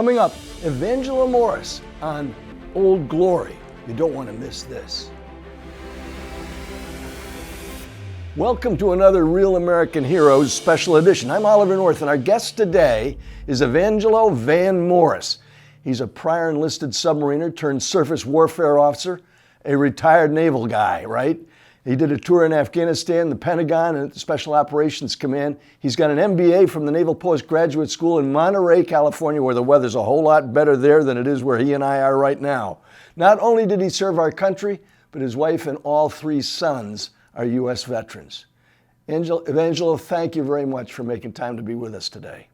Coming up, Evangelo Morris on Old Glory. You don't want to miss this. Welcome to another Real American Heroes special edition. I'm Oliver North, and our guest today is Evangelo Van Morris. He's a prior enlisted submariner turned surface warfare officer, a retired naval guy, right? He did a tour in Afghanistan, the Pentagon, and Special Operations Command. He's got an MBA from the Naval Postgraduate School in Monterey, California, where the weather's a whole lot better there than it is where he and I are right now. Not only did he serve our country, but his wife and all three sons are U.S. veterans. Evangelo, thank you very much for making time to be with us today.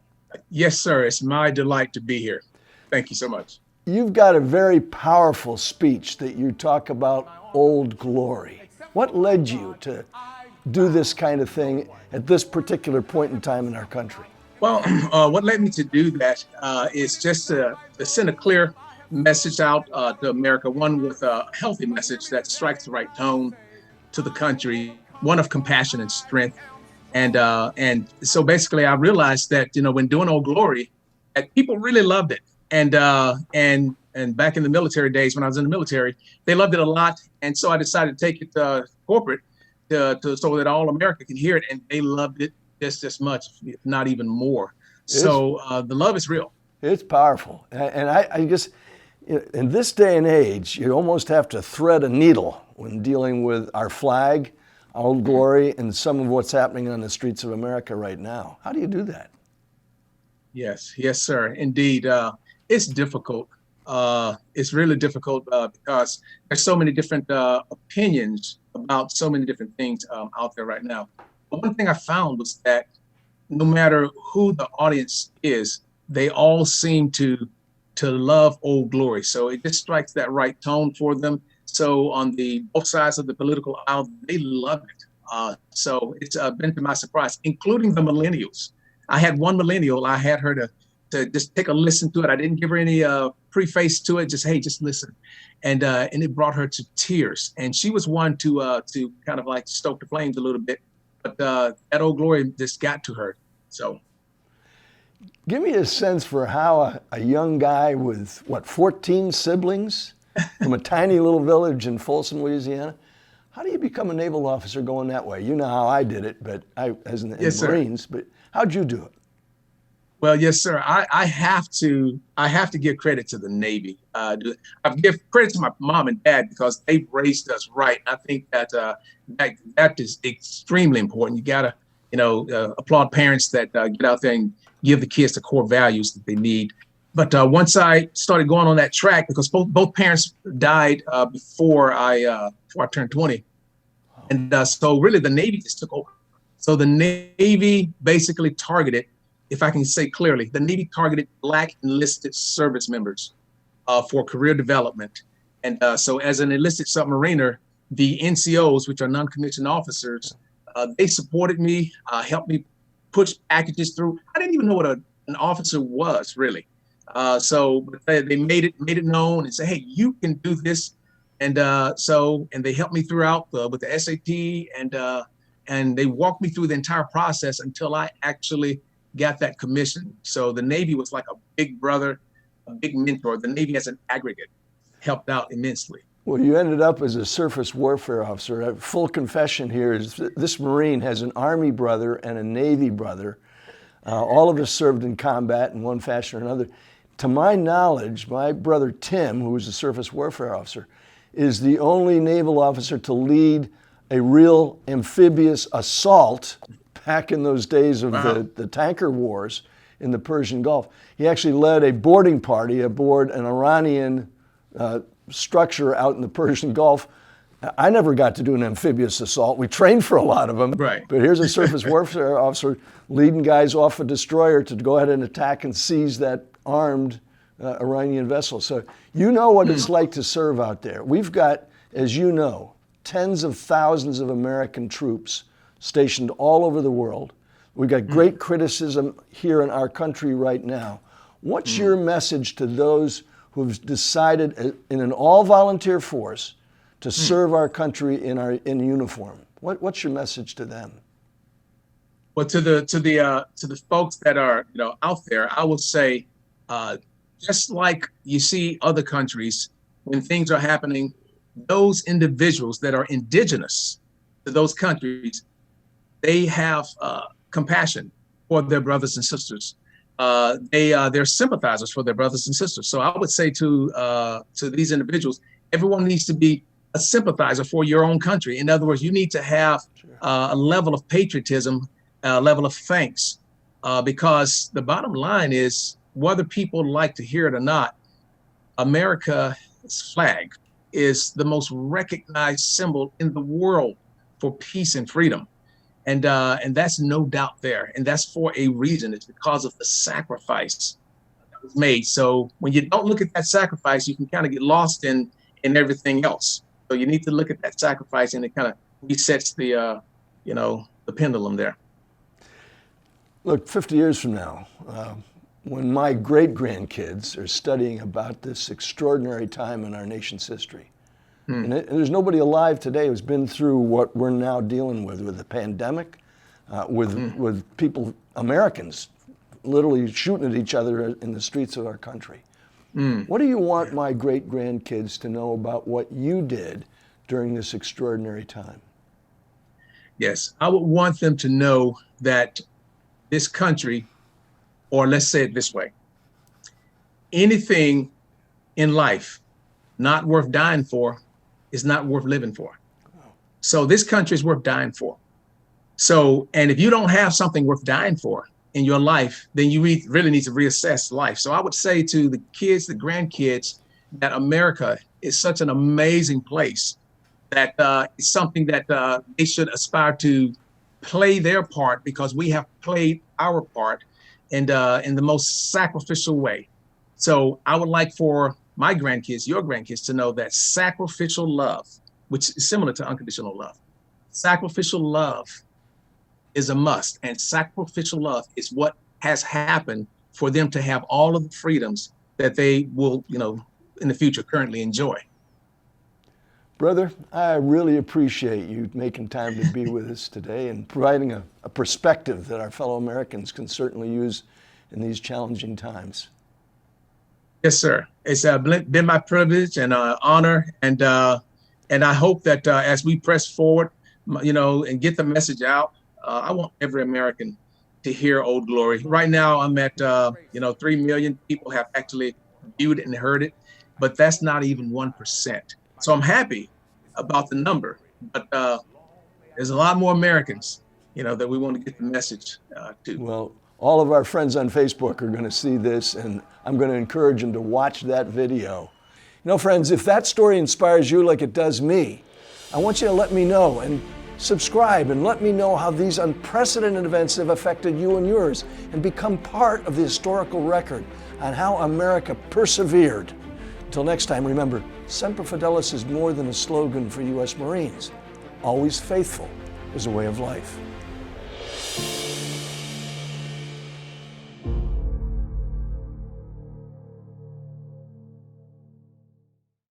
Yes, sir. It's my delight to be here. Thank you so much. You've got a very powerful speech that you talk about Old Glory. What led you to do this kind of thing at this particular point in time in our country? Well, what led me to do that is just to send a clear message out to America, one with a healthy message that strikes the right tone to the country, one of compassion and strength. And so basically I realized that, when doing Old Glory, that people really loved it. And back in the military days, when I was in the military, they loved it a lot. And so I decided to take it corporate so that all America can hear it. And they loved it just as much, if not even more. So the love is real. It's powerful. And I guess in this day and age, you almost have to thread a needle when dealing with our flag, Old Glory, and some of what's happening on the streets of America right now. How do you do that? Yes, sir. Indeed. It's difficult. It's really difficult because there's so many different opinions about so many different things out there right now. But one thing I found was that no matter who the audience is, they all seem to love Old Glory. So it just strikes that right tone for them. So on both sides of the political aisle, they love it. So it's been to my surprise, including the millennials. I had one millennial. I had her to just take a listen to it. I didn't give her any preface to it. Just listen, and it brought her to tears. And she was one to kind of like stoke the flames a little bit. But that Old Glory just got to her. So, give me a sense for how a young guy with 14 siblings from a tiny little village in Folsom, Louisiana. How do you become a naval officer going that way? You know how I did it, but as in the Marines. But how'd you do it? Well, yes, sir. I have to give credit to the Navy. I give credit to my mom and dad because they raised us right. I think that that is extremely important. You gotta, applaud parents that get out there and give the kids the core values that they need. But once I started going on that track, because both parents died before I turned 20, and so really the Navy just took over. So the Navy basically targeted, if I can say clearly, the Navy targeted Black enlisted service members for career development. And so as an enlisted submariner, the NCOs, which are non-commissioned officers, they supported me, helped me push packages through. I didn't even know what an officer was, really. So they made it known and say, hey, you can do this. And and they helped me throughout with the SAT, and they walked me through the entire process until I actually got that commission. So the Navy was like a big brother, a big mentor. The Navy as an aggregate helped out immensely. Well, you ended up as a surface warfare officer. A full confession here is this Marine has an Army brother and a Navy brother. All of us served in combat in one fashion or another. To my knowledge, my brother Tim, who was a surface warfare officer, is the only naval officer to lead a real amphibious assault back in those days of the tanker wars in the Persian Gulf. He actually led a boarding party aboard an Iranian structure out in the Persian Gulf. I never got to do an amphibious assault. We trained for a lot of them. Right. But here's a surface warfare officer leading guys off a destroyer to go ahead and attack and seize that armed Iranian vessel. So you know what it's like to serve out there. We've got, as you know, tens of thousands of American troops stationed all over the world. We've got great criticism here in our country right now. What's your message to those who've decided in an all-volunteer force to serve our country in uniform? What's your message to them? Well, to the folks that are out there, I would say just like you see other countries, when things are happening, those individuals that are indigenous to those countries, they have compassion for their brothers and sisters. They're sympathizers for their brothers and sisters. So I would say to these individuals, everyone needs to be a sympathizer for your own country. In other words, you need to have a level of patriotism, a level of thanks, because the bottom line is, whether people like to hear it or not, America's flag is the most recognized symbol in the world for peace and freedom. And that's no doubt there. And that's for a reason. It's because of the sacrifice that was made. So when you don't look at that sacrifice, you can kind of get lost in everything else. So you need to look at that sacrifice, and it kind of resets the pendulum there. Look, 50 years from now, when my great-grandkids are studying about this extraordinary time in our nation's history, and there's nobody alive today who's been through what we're now dealing with the pandemic, with people, Americans, literally shooting at each other in the streets of our country. What do you want my great-grandkids to know about what you did during this extraordinary time? Yes, I would want them to know that this country, or let's say it this way, anything in life not worth dying for is not worth living for. So this country is worth dying for. So, and if you don't have something worth dying for in your life, then you really need to reassess life. So I would say to the kids, the grandkids, that America is such an amazing place that it's something that they should aspire to play their part, because we have played our part in the most sacrificial way. So I would like for my grandkids, your grandkids, to know that sacrificial love, which is similar to unconditional love, sacrificial love is a must, and sacrificial love is what has happened for them to have all of the freedoms that they will, in the future currently enjoy. Brother, I really appreciate you making time to be with us today and providing a perspective that our fellow Americans can certainly use in these challenging times. Yes, sir. It's been my privilege and honor, and I hope that as we press forward, and get the message out, I want every American to hear Old Glory. Right now, I'm at 3 million people have actually viewed it and heard it, but that's not even 1%. So I'm happy about the number, but there's a lot more Americans, that we want to get the message to. Well, all of our friends on Facebook are going to see this, and I'm going to encourage them to watch that video. Friends, if that story inspires you like it does me, I want you to let me know and subscribe and let me know how these unprecedented events have affected you and yours, and become part of the historical record on how America persevered. Until next time, remember, Semper Fidelis is more than a slogan for U.S. Marines. Always faithful is a way of life.